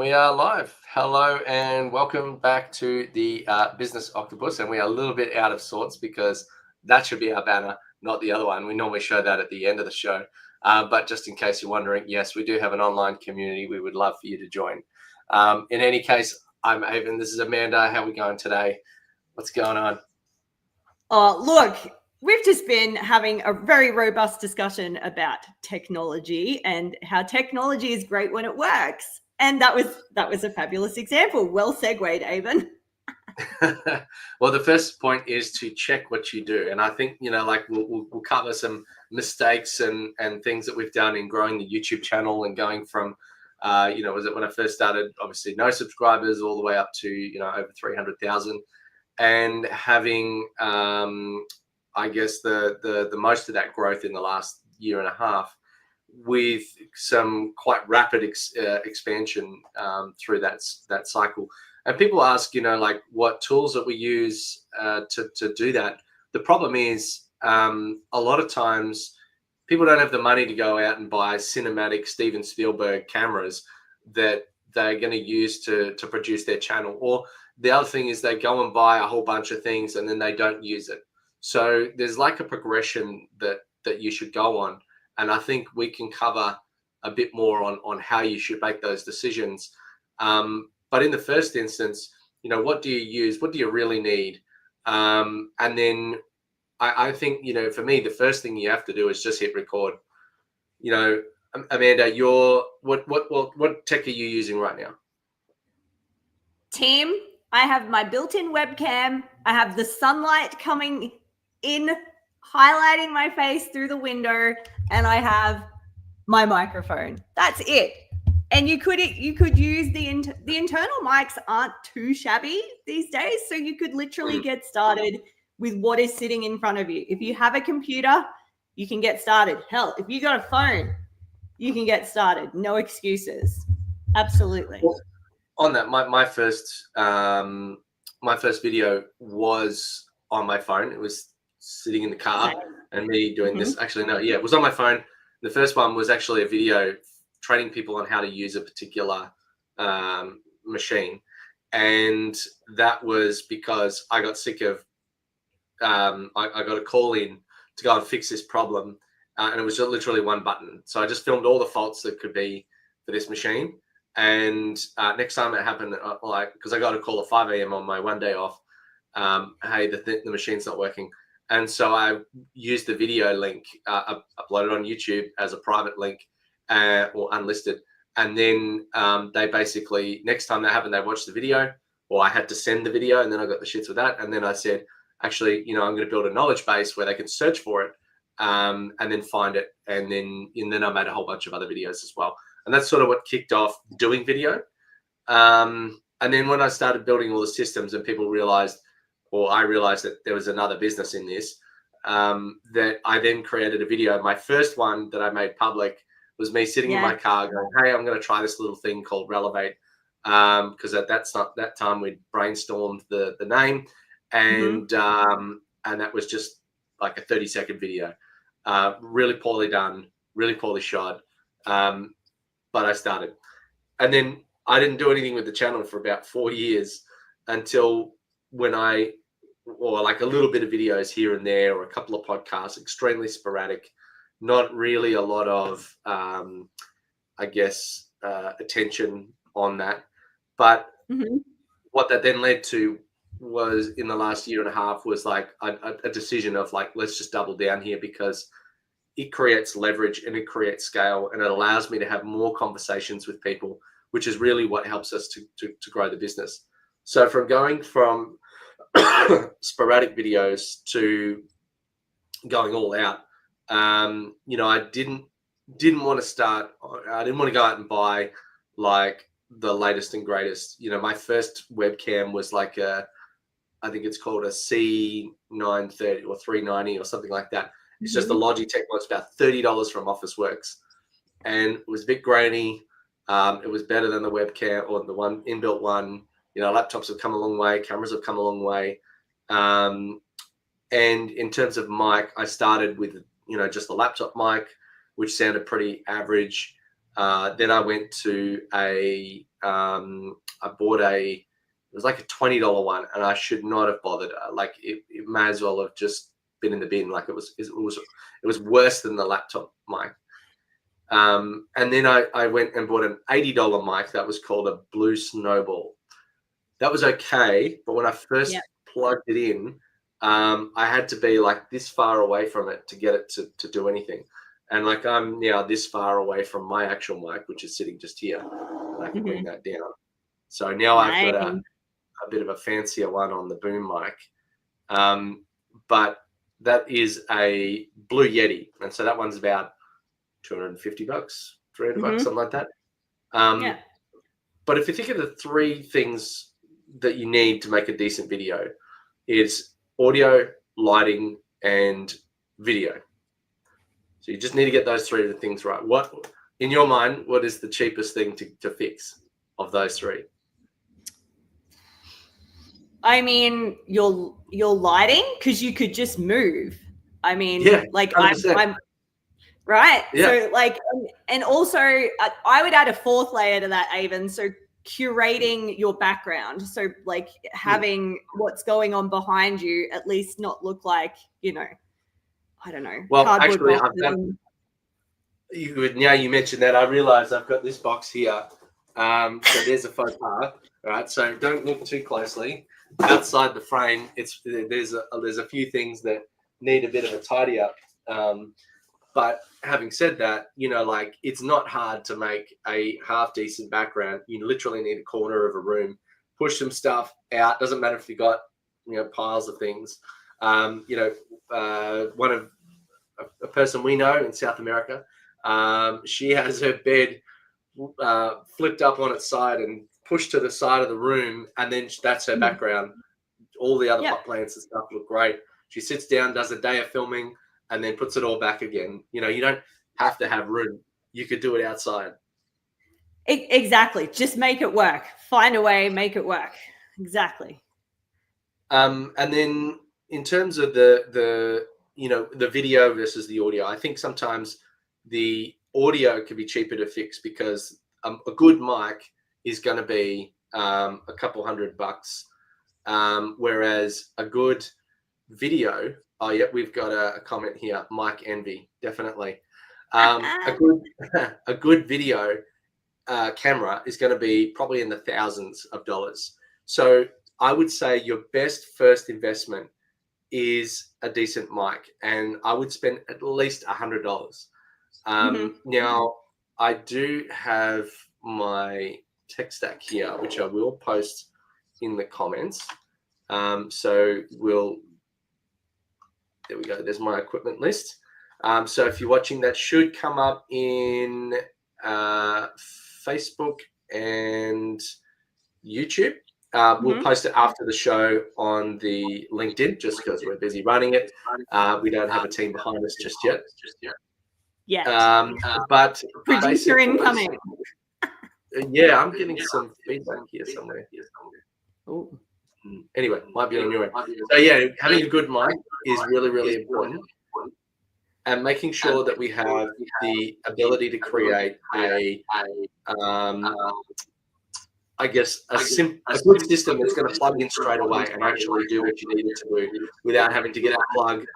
we are live. Hello and welcome back to the Business Octopus. And we are a little bit out of sorts because that should be our banner, not the other one. We normally show that at the end of the show. But just in case you're wondering, yes, we do have an online community. We would love for you to join. In any case, I'm Avon. This is Amanda. How are we going today? What's going on? Oh, look, we've just been having a very robust discussion about technology and how technology is great when it works. And that was a fabulous example. Well segued, Avon. Well, the first point is to check what you do. And I think, like we'll cover some mistakes and things that we've done in growing the YouTube channel and going from, was it when I first started, obviously no subscribers all the way up to, over 300,000 and having, I guess the most of that growth in the last year and a half with some quite rapid expansion through that cycle. And people ask, like what tools that we use to do that. The problem is a lot of times people don't have the money to go out and buy cinematic Steven Spielberg cameras that they're going to use to produce their channel. Or the other thing is they go and buy a whole bunch of things and then they don't use it. So there's like a progression that you should go on. And I think we can cover a bit more on how you should make those decisions. But in the first instance, what do you use? What do you really need? And then I think, for me, the first thing you have to do is just hit record. Amanda, what tech are you using right now? Team, I have my built-in webcam. I have the sunlight coming in, highlighting my face through the window, and I have my microphone. That's it. And you could use the internal mics aren't too shabby these days, so you could literally get started with what is sitting in front of you. If you have a computer, you can get started. Hell, if you got a phone, you can get started. No excuses. Absolutely. Well, on that, my first video was on my phone. It was sitting in the car and me doing this. Actually, no, yeah, it was on my phone. The first one was actually a video training people on how to use a particular machine. And that was because I got sick of, I got a call in to go and fix this problem. And it was just literally one button. So I just filmed all the faults that could be for this machine. And next time it happened, because I got a call at 5 a.m. on my one day off, hey, the machine's not working. And so I used the video link, uploaded on YouTube as a private link or unlisted. And then they basically, next time that happened, they watched the video, or I had to send the video, and then I got the shits with that. And then I said, actually, I'm going to build a knowledge base where they can search for it and then find it. And then I made a whole bunch of other videos as well. And that's sort of what kicked off doing video. And then when I started building all the systems and people realized, or I realized that there was another business in this, that I then created a video. My first one that I made public was me sitting in my car going, hey, I'm going to try this little thing called Relevate. Because at that time we'd brainstormed the name, and that was just like a 30-second video. Really poorly done, really poorly shot. But I started. And then I didn't do anything with the channel for about 4 years until when or like a little bit of videos here and there, or a couple of podcasts, extremely sporadic, not really a lot of, attention on that. But what that then led to was, in the last year and a half, was like a decision of like, let's just double down here, because it creates leverage and it creates scale, and it allows me to have more conversations with people, which is really what helps us to grow the business. So from going from sporadic videos to going all out, I didn't want to go out and buy like the latest and greatest. My first webcam was like I think it's called a C930 or 390 or something like that. It's just a Logitech one. It's about $30 from Officeworks, and it was a bit grainy. It was better than the webcam or the one inbuilt one. Laptops have come a long way. Cameras have come a long way. And in terms of mic, I started with just the laptop mic, which sounded pretty average. Then I went to I bought it was like a $20 one, and I should not have bothered. Like it may as well have just been in the bin. Like it was worse than the laptop mic. And then I went and bought an $80 mic that was called a Blue Snowball. That was okay, but when I first plugged it in, I had to be like this far away from it to get it to do anything. And like I'm now this far away from my actual mic, which is sitting just here. I can bring that down. So now I've got a bit of a fancier one on the boom mic. But that is a Blue Yeti. And so that one's about $250, $300, something like that. But if you think of the three things that you need to make a decent video, is audio, lighting, and video. So you just need to get those three things right. What, in your mind, what is the cheapest thing to fix of those three? I mean, your lighting, because you could just move. I mean, like 100%. I'm right. Yeah. So like, and also I would add a fourth layer to that, Avon. So curating your background. So like having what's going on behind you at least not look like, you know, I don't know. Well, actually, I've got, now you mentioned that, I realized I've got this box here. So there's a faux pas, right? So don't look too closely. Outside the frame, there's a few things that need a bit of a tidy up. But having said that, you know, like it's not hard to make a half decent background. You literally need a corner of a room, push some stuff out. Doesn't matter if you got, you know, piles of things. You know, one of a person we know in South America, she has her bed flipped up on its side and pushed to the side of the room, and then that's her background. All the other pot plants and stuff look great. She sits down, does a day of filming, and then puts it all back again. You know, you don't have to have room. You could do it outside. Exactly. Just make it work. Find a way, make it work. Exactly. And then in terms of the you know, the video versus the audio, I think sometimes the audio can be cheaper to fix because a good mic is going to be a couple $100, whereas a good video, oh yeah, we've got a comment here, Mike Envy, definitely. A good video camera is going to be probably in the thousands of dollars. So I would say your best first investment is a decent mic, and I would spend at least $100. Now, I do have my tech stack here, which I will post in the comments. So there we go. There's my equipment list. So if you're watching, that should come up in Facebook and YouTube. We'll post it after the show on the LinkedIn, just because we're busy running it. We don't have a team behind us just yet. But producer incoming. Yeah, I'm getting some feedback here somewhere. Oh. Anyway, might be on your end. So yeah, having a good mic is really, really important, and making sure that we have the ability to create I guess a good system that's going to plug in straight away and actually do what you need it to do without having to get a plug,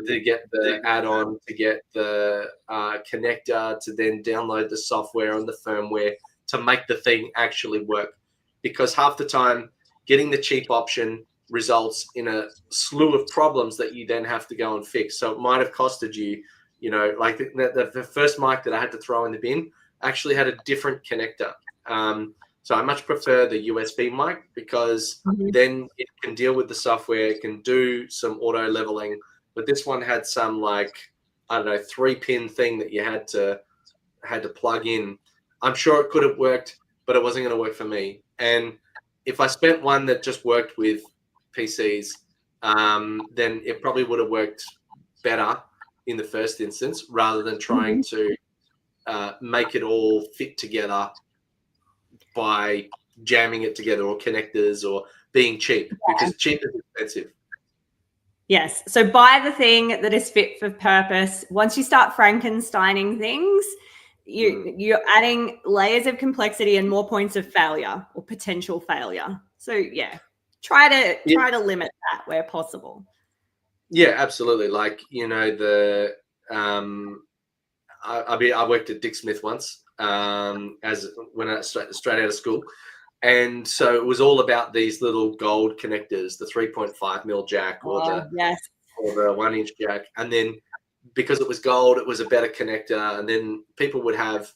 to get the add-on, to get the connector, to then download the software and the firmware to make the thing actually work. Because half the time, getting the cheap option results in a slew of problems that you then have to go and fix. So it might have costed you, you know, like the first mic that I had to throw in the bin actually had a different connector. So I much prefer the USB mic because then it can deal with the software, it can do some auto leveling. But this one had some, like, I don't know, 3-pin thing that you had to plug in. I'm sure it could have worked, but it wasn't going to work for me. And if I spent one that just worked with PCs, then it probably would have worked better in the first instance, rather than trying to make it all fit together by jamming it together, or connectors, or being cheap, because cheap is expensive. Yes. So buy the thing that is fit for purpose. Once you start Frankensteining things, You're adding layers of complexity and more points of failure or potential failure. So yeah, try to limit that where possible. Yeah, absolutely. Like, you know, I worked at Dick Smith once, as when I straight out of school. And so it was all about these little gold connectors, the 3.5 mil jack or the 1-inch jack. And then because it was gold, it was a better connector. And then people would have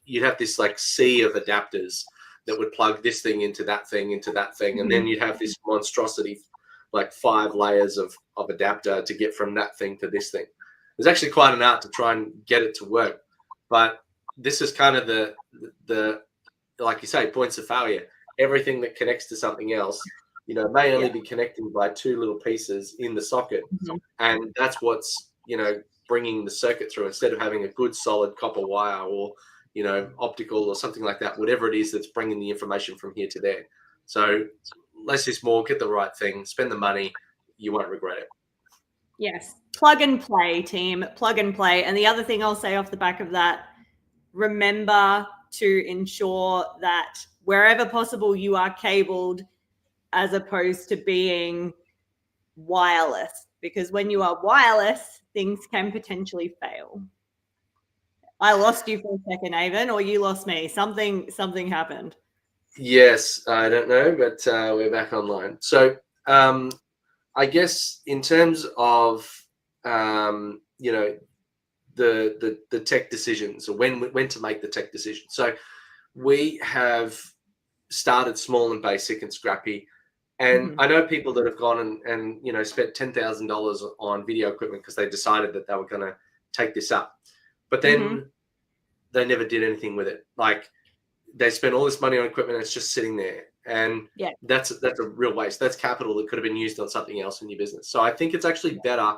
you'd have this like sea of adapters that would plug this thing into that thing, into that thing. And then you'd have this monstrosity, like 5 layers of adapter to get from that thing to this thing. It's actually quite an art to try and get it to work. But this is kind of the like you say, points of failure. Everything that connects to something else, you know, may only be connecting by 2 little pieces in the socket. And that's what's, you know, bringing the circuit through, instead of having a good solid copper wire or, you know, optical or something like that, whatever it is that's bringing the information from here to there. So less is more, get the right thing, spend the money, you won't regret it. Yes. Plug and play, team. Plug and play. And the other thing I'll say off the back of that, remember to ensure that wherever possible you are cabled as opposed to being wireless, because when you are wireless, things can potentially fail. I lost you for a second, Avon, or you lost me. Something happened. Yes, I don't know, but we're back online. So I guess in terms of you know, the tech decisions, or when to make the tech decision. So we have started small and basic and scrappy. And I know people that have gone and you know, spent $10,000 on video equipment because they decided that they were going to take this up. But then they never did anything with it. Like, they spent all this money on equipment and it's just sitting there. And that's a real waste. That's capital that could have been used on something else in your business. So I think it's actually better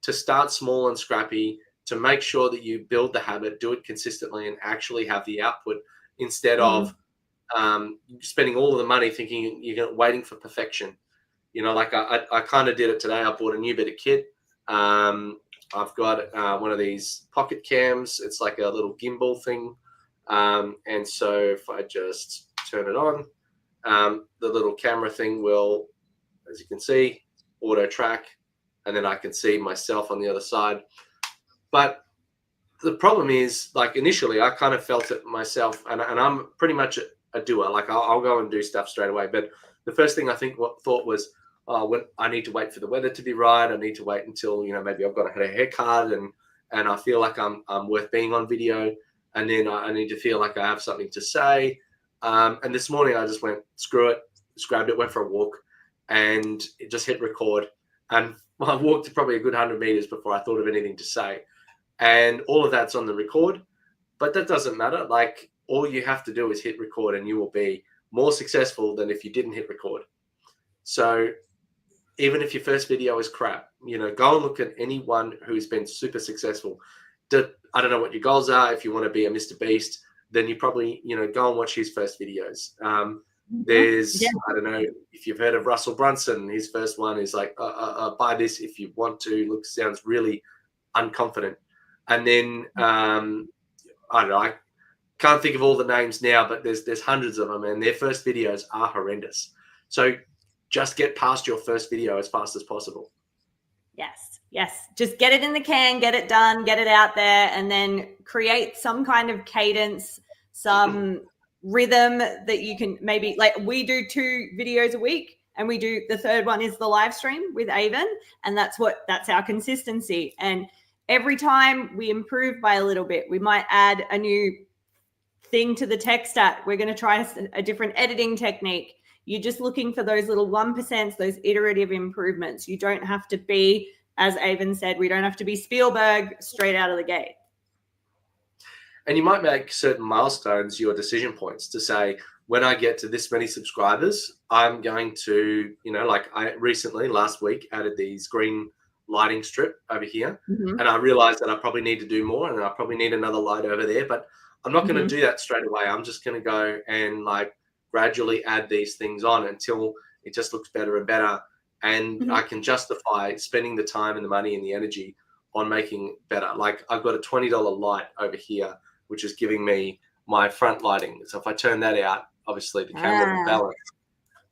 to start small and scrappy, to make sure that you build the habit, do it consistently, and actually have the output, instead of spending all of the money thinking you're waiting for perfection. You know, like I kind of did it today. I bought a new bit of kit. I've got one of these pocket cams. It's like a little gimbal thing. And so if I just turn it on, the little camera thing will, as you can see, auto track, and then I can see myself on the other side. But the problem is, like, initially I kind of felt it myself, and I'm pretty much a doer. Like, I'll go and do stuff straight away. But the first thing I thought was, when I need to wait for the weather to be right. I need to wait until, you know, maybe I've got a haircut and I feel like I'm worth being on video. And then I need to feel like I have something to say. And this morning I just went, screw it, just grabbed it, went for a walk, and it just hit record. And I walked probably a good 100 meters before I thought of anything to say. And all of that's on the record, but that doesn't matter. Like, all you have to do is hit record and you will be more successful than if you didn't hit record. So even if your first video is crap, you know, go and look at anyone who's been super successful. I don't know what your goals are. If you want to be a Mr. Beast, then you probably, you know, go and watch his first videos. There's, I don't know if you've heard of Russell Brunson. His first one is like, buy this if you want to. Sounds really unconfident. And then, I don't know, I can't think of all the names now, but there's hundreds of them, and their first videos are horrendous. So just get past your first video as fast as possible. Yes. Just get it in the can, get it done, get it out there, and then create some kind of cadence, some rhythm that you can maybe, like, we do 2 videos a week, and the third one is the live stream with Avon, and that's our consistency. And every time we improve by a little bit, we might add a new thing to the tech stat. We're going to try a different editing technique. You're just looking for those little 1%, those iterative improvements. You don't have to be, as Avon said, we don't have to be Spielberg straight out of the gate. And you might make certain milestones your decision points to say, when I get to this many subscribers, I'm going to, you know, like I recently, last week, added these green lighting strip over here. And I realized that I probably need to do more, and I probably need another light over there, but I'm not going to do that straight away. I'm just going to go and like gradually add these things on until it just looks better and better. And I can justify spending the time and the money and the energy on making it better. Like, I've got a $20 light over here which is giving me my front lighting. So if I turn that out, obviously the camera will balance.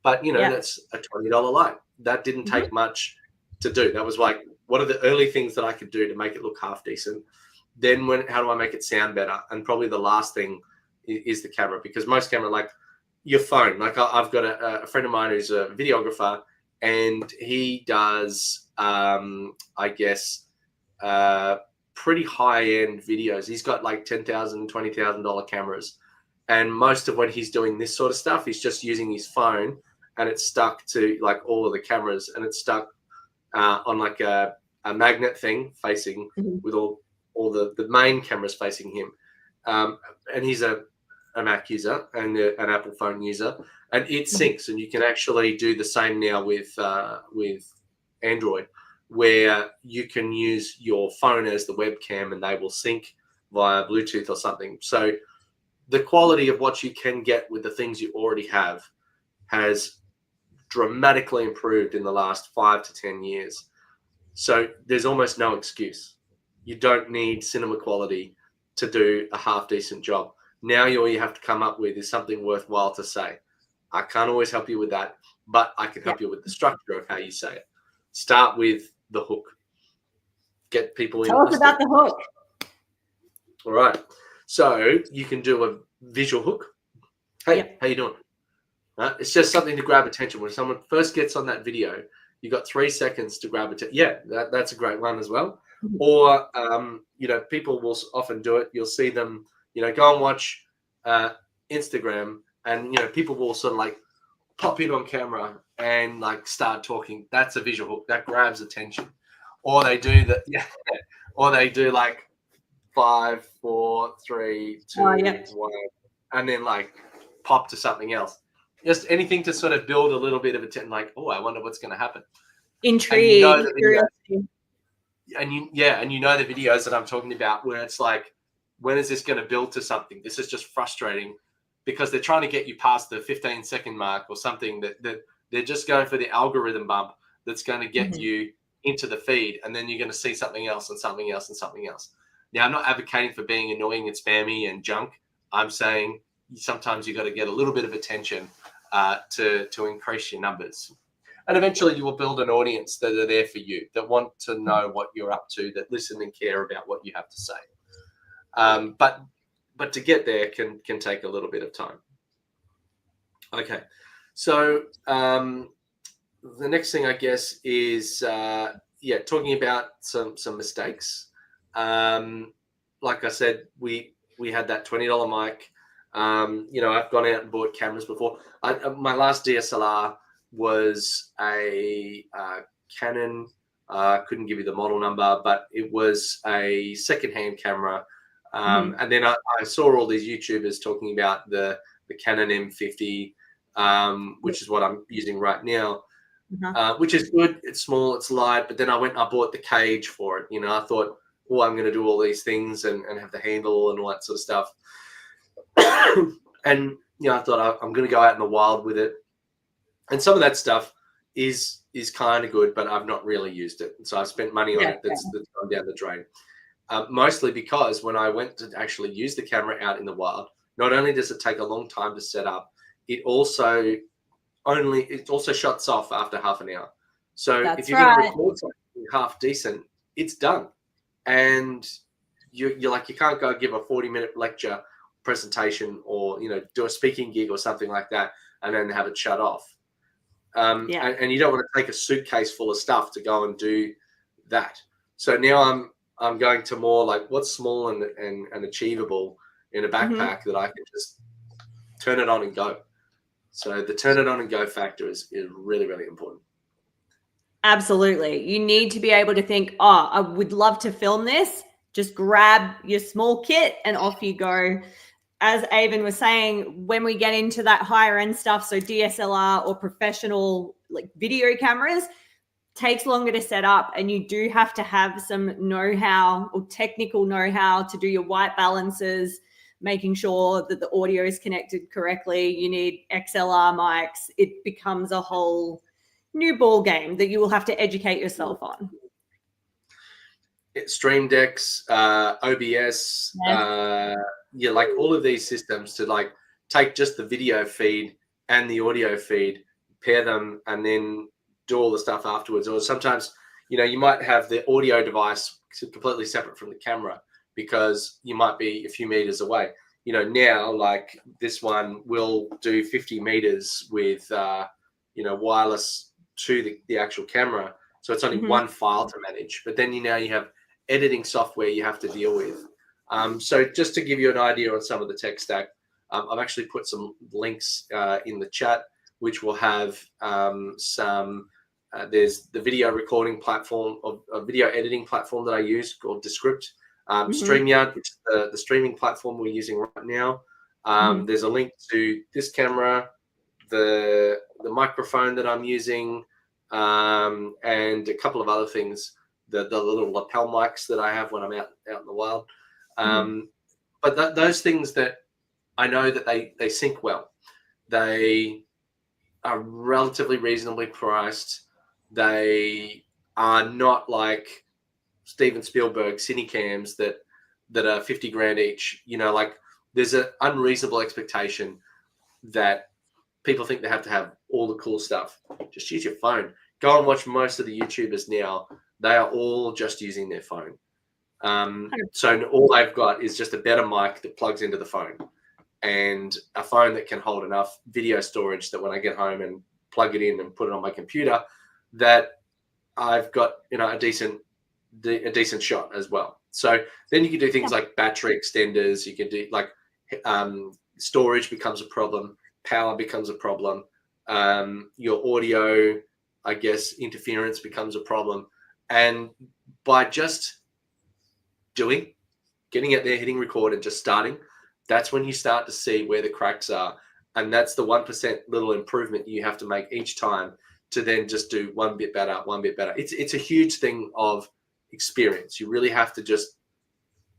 But, you know, that's a $20 light. That didn't take much to do. That was like, what are the early things that I could do to make it look half decent? Then how do I make it sound better? And probably the last thing is the camera, because most camera, like your phone, like I've got a friend of mine who's a videographer, and he does, I guess, pretty high-end videos. He's got like $10,000, $20,000 cameras. And most of when he's doing this sort of stuff, he's just using his phone, and it's stuck to like all of the cameras, and it's stuck on like a magnet thing facing with all the main cameras facing him. And he's a Mac user and an Apple phone user, and it syncs. And you can actually do the same now with Android, where you can use your phone as the webcam, and they will sync via Bluetooth or something. So the quality of what you can get with the things you already have has dramatically improved in the last 5 to 10 years. So there's almost no excuse. You don't need cinema quality to do a half decent job. Now all you have to come up with is something worthwhile to say. I can't always help you with that, but I can help you with the structure of how you say it. Start with the hook. Get people in. Tell us about the hook. All right. So you can do a visual hook. Hey, how you doing? It's just something to grab attention. When someone first gets on that video, you got 3 seconds to grab attention. Yeah, that's a great one as well. Or, you know, people will often do it. You'll see them, you know, go and watch Instagram, and, you know, people will sort of like pop in on camera and like start talking. That's a visual hook that grabs attention. Or they do or they do like 5, 4, 3, 2, 1, and then like pop to something else. Just anything to sort of build a little bit of attention, like, oh, I wonder what's going to happen. Intrigue, curiosity. And you know the videos that I'm talking about, where it's like, when is this going to build to something? This is just frustrating, because they're trying to get you past the 15-second mark or something, that they're just going for the algorithm bump that's going to get you into the feed, and then you're going to see something else and something else and something else. Now, I'm not advocating for being annoying and spammy and junk. I'm saying sometimes you got to get a little bit of attention to increase your numbers. And eventually you will build an audience that are there for you, that want to know what you're up to, that listen and care about what you have to say. But to get there can take a little bit of time. Okay. So the next thing, I guess, is talking about some mistakes. Like I said, we had that $20 mic. You know, I've gone out and bought cameras before. My last DSLR was a Canon. Couldn't give you the model number, but it was a secondhand camera. And then I saw all these YouTubers talking about the Canon M50, which is what I'm using right now, which is good. It's small, it's light. But then I went and I bought the cage for it. You know, I thought, oh, I'm going to do all these things and have the handle and all that sort of stuff. And, you know, I thought I'm going to go out in the wild with it. And some of that stuff is kind of good, but I've not really used it. So I've spent money on it that's gone down the drain. Mostly because when I went to actually use the camera out in the wild, not only does it take a long time to set up, it also shuts off after half an hour. So if you're going to record something half decent, it's done. And you're like, you can't go give a 40-minute lecture presentation, or, you know, do a speaking gig or something like that and then have it shut off. And you don't want to take a suitcase full of stuff to go and do that. So now I'm going to more like what's small and achievable in a backpack that I can just turn it on and go. So the turn it on and go factor is really, really important. Absolutely. You need to be able to think, oh, I would love to film this. Just grab your small kit and off you go. As Avon was saying, when we get into that higher end stuff, so DSLR or professional like video cameras, takes longer to set up, and you do have to have some know-how or technical know-how to do your white balances, making sure that the audio is connected correctly. You need XLR mics. It becomes a whole new ball game that you will have to educate yourself on. Stream Decks, OBS, yeah, like all of these systems to like take just the video feed and the audio feed, pair them, and then do all the stuff afterwards. Or sometimes, you know, you might have the audio device completely separate from the camera because you might be a few meters away. You know, now like this one will do 50 meters with, you know, wireless to the actual camera. So it's only one file to manage. But then you have editing software you have to deal with. So just to give you an idea on some of the tech stack, I've actually put some links in the chat, which will have some. There's the video recording platform, or a video editing platform that I use called Descript. StreamYard, which is the streaming platform we're using right now. There's a link to this camera, the microphone that I'm using, and a couple of other things. The little lapel mics that I have when I'm out in the wild. But those things that I know that they sync well. They are relatively reasonably priced. They are not like Steven Spielberg Cinecams that are 50 grand each. You know, like there's an unreasonable expectation that people think they have to have all the cool stuff. Just use your phone. Go and watch most of the YouTubers now. They are all just using their phone. So all they've got is just a better mic that plugs into the phone and a phone that can hold enough video storage that when I get home and plug it in and put it on my computer, that I've got, you know, a decent shot as well. So then you can do things like battery extenders. You can do like storage becomes a problem. Power becomes a problem. Your audio, I guess, interference becomes a problem. And by just getting out there, hitting record and just starting, that's when you start to see where the cracks are. And that's the 1% little improvement you have to make each time to then just do one bit better. It's a huge thing of experience. You really have to just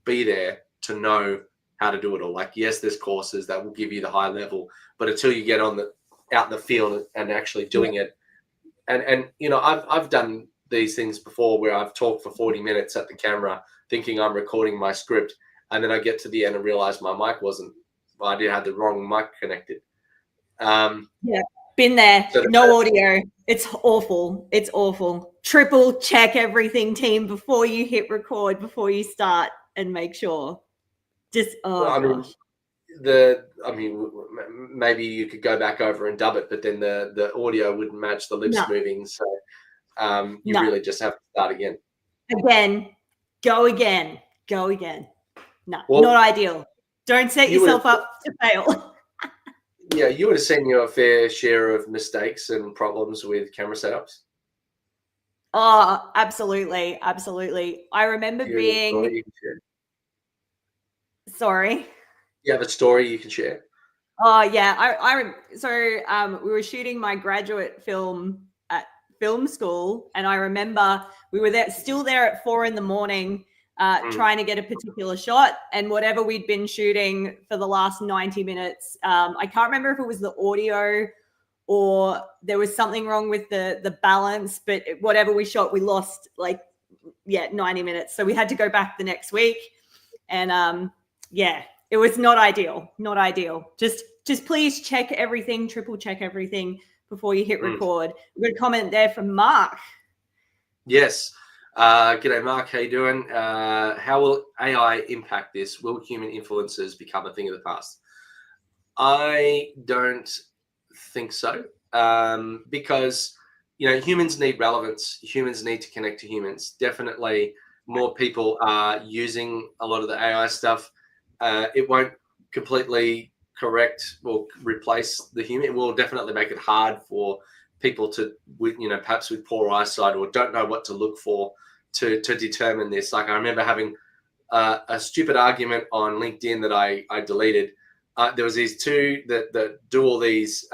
be there to know how to do it all. Like, yes, there's courses that will give you the high level, but until you get out in the field and actually doing it. And you know, I've done these things before where I've talked for 40 minutes at the camera thinking I'm recording my script, and then I get to the end and realize my mic I did have the wrong mic connected. Yeah, been there. So no audio. It's awful. It's awful. Triple check everything, team, before you hit record, before you start, and make sure. Gosh. Maybe you could go back over and dub it, but then the audio wouldn't match the lips moving. So you really just have to start again. Go again. No, not ideal. Don't set yourself up to fail. Yeah, you would have seen your fair share of mistakes and problems with camera setups. Oh, absolutely. I remember being... Sorry? You have a story you can share? Oh, yeah. We were shooting my graduate film at film school, and I remember we were still there at 4 a.m, trying to get a particular shot, and whatever we'd been shooting for the last 90 minutes, I can't remember if it was the audio or there was something wrong with the balance, but whatever we shot, we lost 90 minutes. So we had to go back the next week, and it was not ideal. Just please check everything, triple check everything before you hit record. We've got a comment there from Mark. Yes. G'day, Mark. How you doing? How will AI impact this? Will human influences become a thing of the past? I don't think so, because, you know, humans need relevance. Humans need to connect to humans. Definitely more people are using a lot of the AI stuff. It won't completely correct or replace the human. It will definitely make it hard for people perhaps with poor eyesight or don't know what to look for to determine this. Like, I remember having a stupid argument on LinkedIn that I deleted. There was these two that do all these.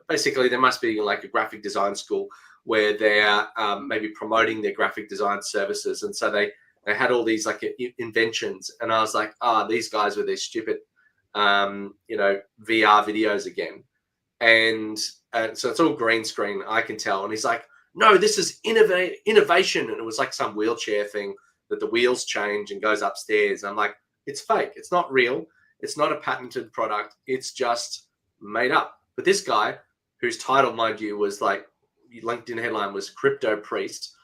Basically, there must be like a graphic design school where they're maybe promoting their graphic design services, and so they had all these like inventions, and I was like, these guys with their stupid, VR videos again, and so it's all green screen, I can tell. And he's like, no, this is innovation, and it was like some wheelchair thing that the wheels change and goes upstairs. I'm like, It's fake. It's not real. It's not a patented product. It's just made up. But this guy, whose title, mind you, was like, LinkedIn headline was Crypto Priest.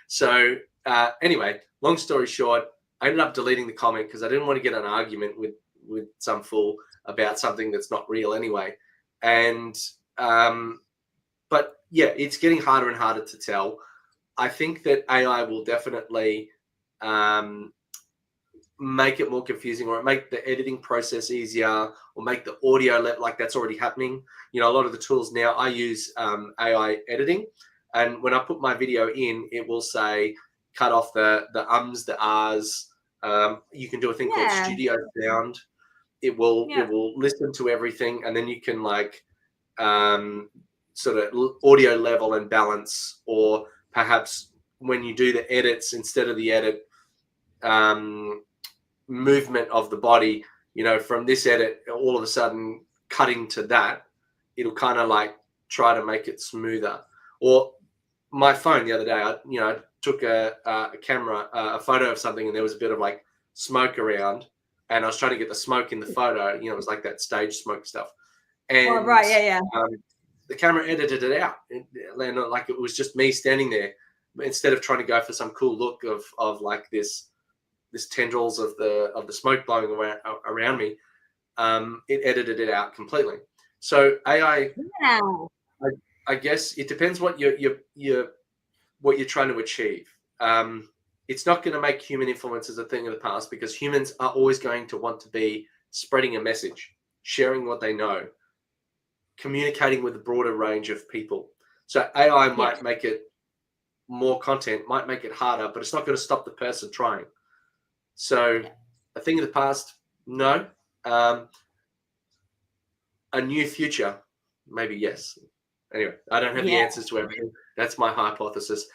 So anyway, long story short, I ended up deleting the comment because I didn't want to get an argument with some fool about something that's not real anyway. And but yeah, it's getting harder and harder to tell. I think that AI will definitely make it more confusing, or make the editing process easier, or make the audio like that's already happening. You know, a lot of the tools now, I use AI editing, and when I put my video in, it will say cut off the ums, the ahs. You can do a thing called studio sound. It will listen to everything, and then you can like sort of audio level and balance, or perhaps when you do the edits, instead of the edit movement of the body, you know, from this edit all of a sudden cutting to that, it'll kind of like try to make it smoother. Or my phone the other day, I took a camera, a photo of something, and there was a bit of like smoke around, and I was trying to get the smoke in the photo. You know, it was like that stage smoke stuff. And the camera edited it out. It landed like it was just me standing there, instead of trying to go for some cool look of like this tendrils of the smoke blowing around me. It edited it out completely. So AI, I guess it depends what you're trying to achieve. It's not going to make human influence as a thing of the past, because humans are always going to want to be spreading a message, sharing what they know, communicating with a broader range of people. So AI might make it more content, might make it harder, but it's not going to stop the person trying. So a thing of the past, no. A new future, maybe yes. Anyway, I don't have the answers to everything. That's my hypothesis.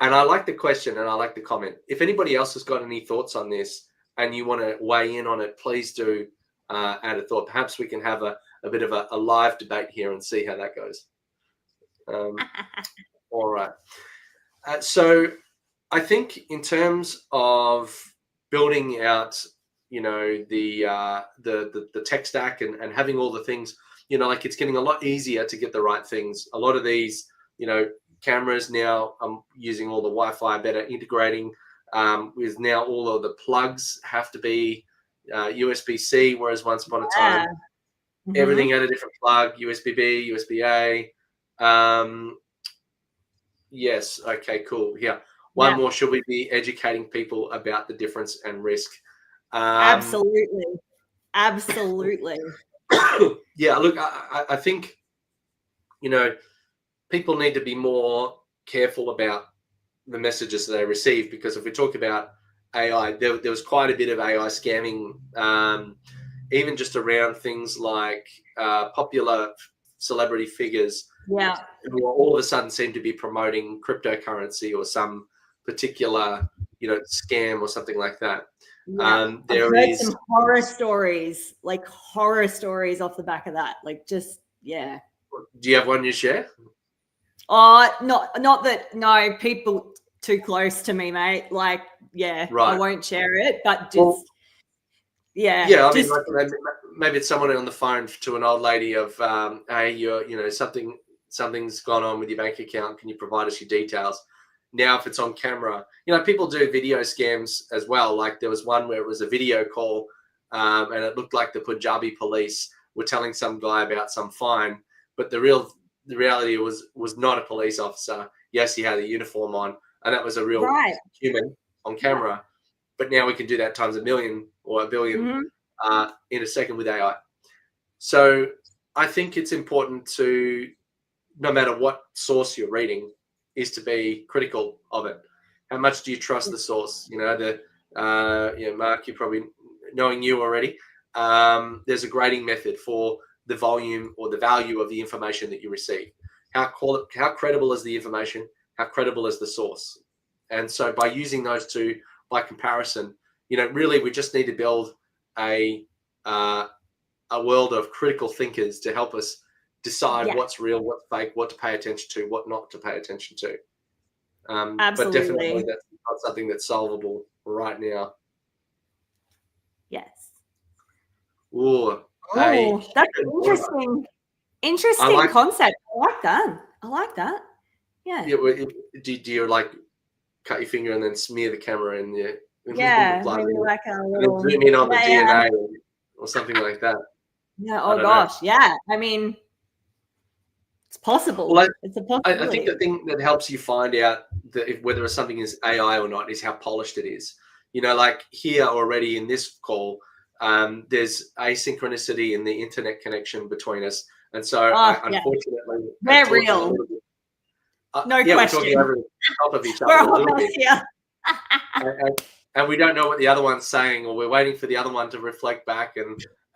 And I like the question, and I like the comment. If anybody else has got any thoughts on this and you want to weigh in on it, please do add a thought. Perhaps we can have a bit of a live debate here and see how that goes. All right. So I think in terms of building out, you know, the tech stack and having all the things, you know, like it's getting a lot easier to get the right things. A lot of these, you know, cameras now, I'm using all the Wi-Fi better integrating with now all of the plugs have to be USB-C, whereas once upon a time, everything had a different plug, USB-B, USB-A. Yes. Okay, cool. Yeah. One more. Should we be educating people about the difference and risk? Absolutely. Absolutely. Yeah. Look, I think, you know, people need to be more careful about the messages that they receive, because if we talk about AI, there was quite a bit of AI scamming, even just around things like popular celebrity figures. Who all of a sudden seem to be promoting cryptocurrency or some particular, you know, scam or something like that. There is some horror stories off the back of that. Like, just Do you have one you share? Not that. No, people too close to me, mate. Like, I won't share it. But just I mean, like, maybe it's someone on the phone to an old lady of, hey, you know, something's gone on with your bank account. Can you provide us your details? Now, if it's on camera, you know, people do video scams as well. Like there was one where it was a video call, and it looked like the Punjabi police were telling some guy about some fine, but the reality was not a police officer. Yes, he had a uniform on, and that was a real human on camera. But now we can do that times a million or a billion in a second with AI. So I think it's important to, no matter what source you're reading, is to be critical of it. How much do you trust the source? You know, Mark, you're probably knowing you already. There's a grading method for the volume or the value of the information that you receive. How credible is the information? How credible is the source? And so by using those two by comparison, you know, really we just need to build a world of critical thinkers to help us decide what's real, what's fake, what to pay attention to, what not to pay attention to. Absolutely. But definitely that's not something that's solvable right now. Yes. Or Oh, that's interesting. Interesting concept. I like that. I like that. Yeah. Do you like cut your finger and then smear the camera in the blood, maybe like a and little, then zoom in on the DNA or something like that? Yeah. Oh gosh. Yeah. I mean, it's possible. Well, it's a possibility. I think the thing that helps you find out that whether something is AI or not is how polished it is. You know, like here already in this call, there's asynchronicity in the internet connection between us, and so unfortunately, we're real. No question. We're talking over the top of each other a little bit. And we don't know what the other one's saying, or we're waiting for the other one to reflect back,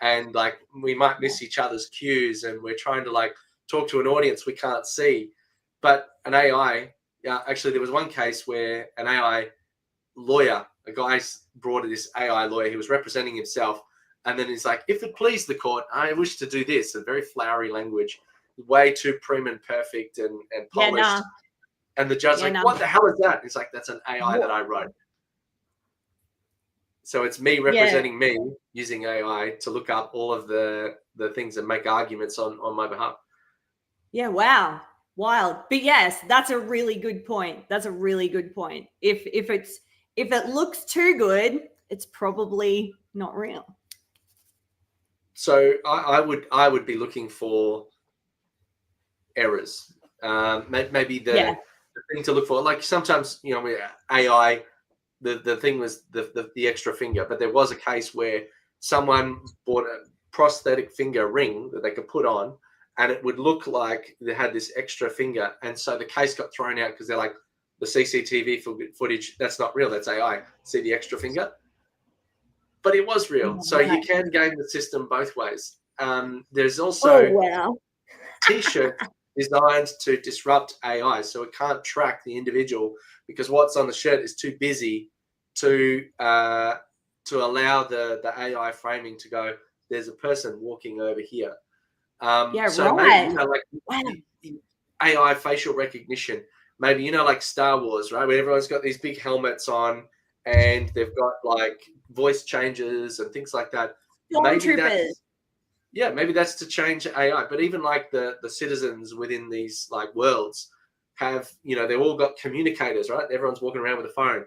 and like we might miss each other's cues, and we're trying to like talk to an audience we can't see. But an AI, actually, there was one case where an AI lawyer, a guy brought this AI lawyer, he was representing himself, and then he's like, if it please the court, I wish to do this, in very flowery language, way too prim and perfect and polished. And the judge's like, what the hell is that? He's like, that's an AI that I wrote. So it's me representing me using AI to look up all of the things and make arguments on my behalf. Yeah, wow. Wild. But yes, that's a really good point. That's a really good point. If it looks too good, it's probably not real. So I would be looking for errors. Maybe the thing to look for, like sometimes, you know, AI, the thing was the extra finger, but there was a case where someone bought a prosthetic finger ring that they could put on, and it would look like they had this extra finger, and so the case got thrown out because they're like, the CCTV footage, that's not real, that's AI. See the extra finger? But it was real. So you can game the system both ways. There's also T-shirts designed to disrupt AI, so it can't track the individual because what's on the shirt is too busy to allow the AI framing to go, there's a person walking over here. Maybe, you know, like AI facial recognition. Maybe, you know, like Star Wars, right? Where everyone's got these big helmets on and they've got like voice changes and things like that. Maybe that's to change AI. But even like the citizens within these like worlds have, you know, they've all got communicators, right? Everyone's walking around with a phone.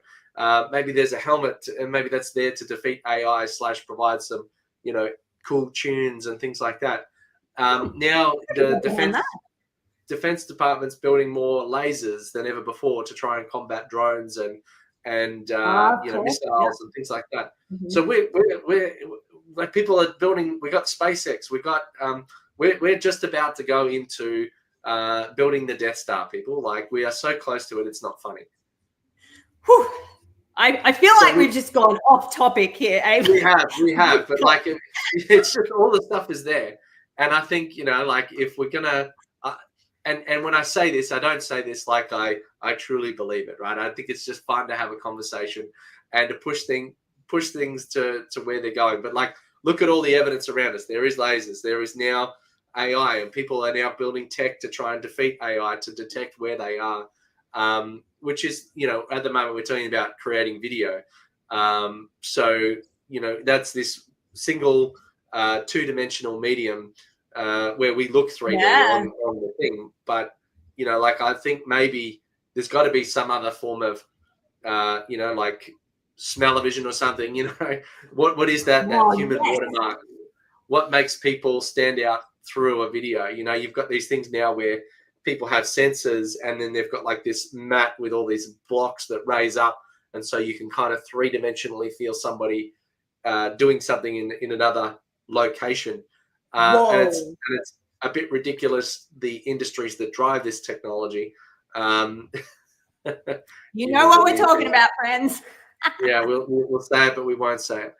Maybe there's a helmet, and maybe that's there to defeat AI / provide some, you know, cool tunes and things like that. Now the defense department's building more lasers than ever before to try and combat drones and you know, missiles and things like that. So we're like, people are building. We got SpaceX. We got we're just about to go into building the Death Star. People, like, we are so close to it. It's not funny. Whew. I feel like we've just gone off topic here. We have, but like it's just all the stuff is there, and I think, you know, like if we're gonna. And when I say this, I don't say this like I truly believe it, right? I think it's just fun to have a conversation and to push things to where they're going. But like, look at all the evidence around us. There is lasers. There is now AI, and people are now building tech to try and defeat AI, to detect where they are, which is, you know, at the moment we're talking about creating video. So, you know, that's this single two-dimensional medium where we look 3D on the thing. But, you know, like, I think maybe there's got to be some other form of, you know, like smell-o-vision or something, you know. What is that human watermark? What makes people stand out through a video? You know, you've got these things now where people have sensors, and then they've got like this mat with all these blocks that raise up, and so you can kind of three-dimensionally feel somebody doing something in another location. And it's a bit ridiculous, the industries that drive this technology. You know what we're talking about, friends. Yeah, we'll say it, but we won't say it.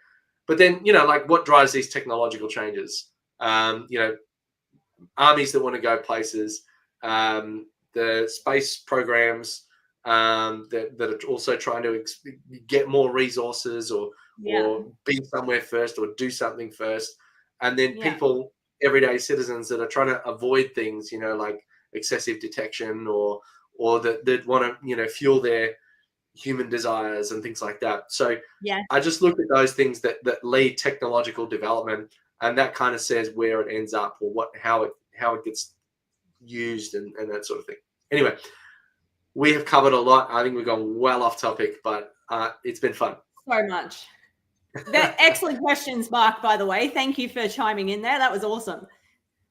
But then, you know, like, what drives these technological changes? You know, armies that want to go places, the space programs that are also trying to get more resources or be somewhere first or do something first. And then people, everyday citizens that are trying to avoid things, you know, like excessive detection or that want to, you know, fuel their human desires and things like that. So Yeah. I just look at those things that lead technological development, and that kind of says where it ends up or how it gets used and that sort of thing. Anyway, we have covered a lot. I think we've gone well off topic, but it's been fun. So much. Excellent questions, Mark, by the way. Thank you for chiming in there. That was awesome.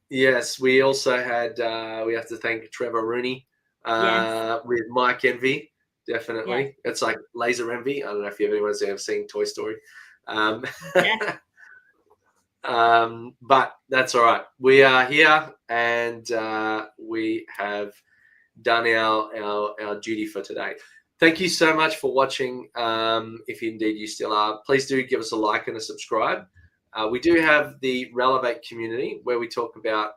Yes, we also had, we have to thank Trevor Rooney with Mike Envy. Definitely. Yeah. It's like Laser Envy. I don't know if anyone's ever seen Toy Story. Yeah. But that's all right. We are here, and we have done our duty for today. Thank you so much for watching. If indeed you still are, please do give us a like and a subscribe. We do have the Relevate community where we talk about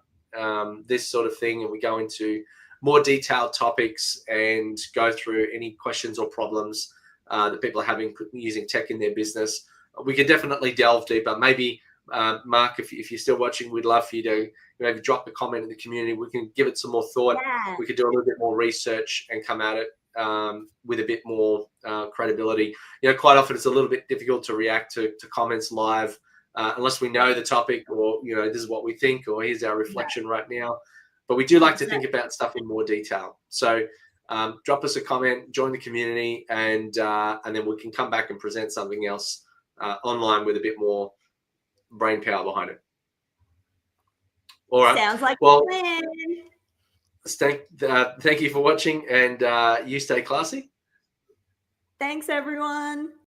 this sort of thing, and we go into more detailed topics and go through any questions or problems that people are having using tech in their business. We can definitely delve deeper. Maybe, Mark, if you're still watching, we'd love for you to maybe drop a comment in the community. We can give it some more thought. Yeah. We could do a little bit more research and come at it with a bit more credibility. Quite often it's a little bit difficult to react to comments live unless we know the topic, or this is what we think, or here's our reflection right now. But we do like to think about stuff in more detail. So drop us a comment, join the community, and then we can come back and present something else online with a bit more brain power behind it. All right. Sounds like well, a plan. Thank you for watching, and you stay classy. Thanks, everyone.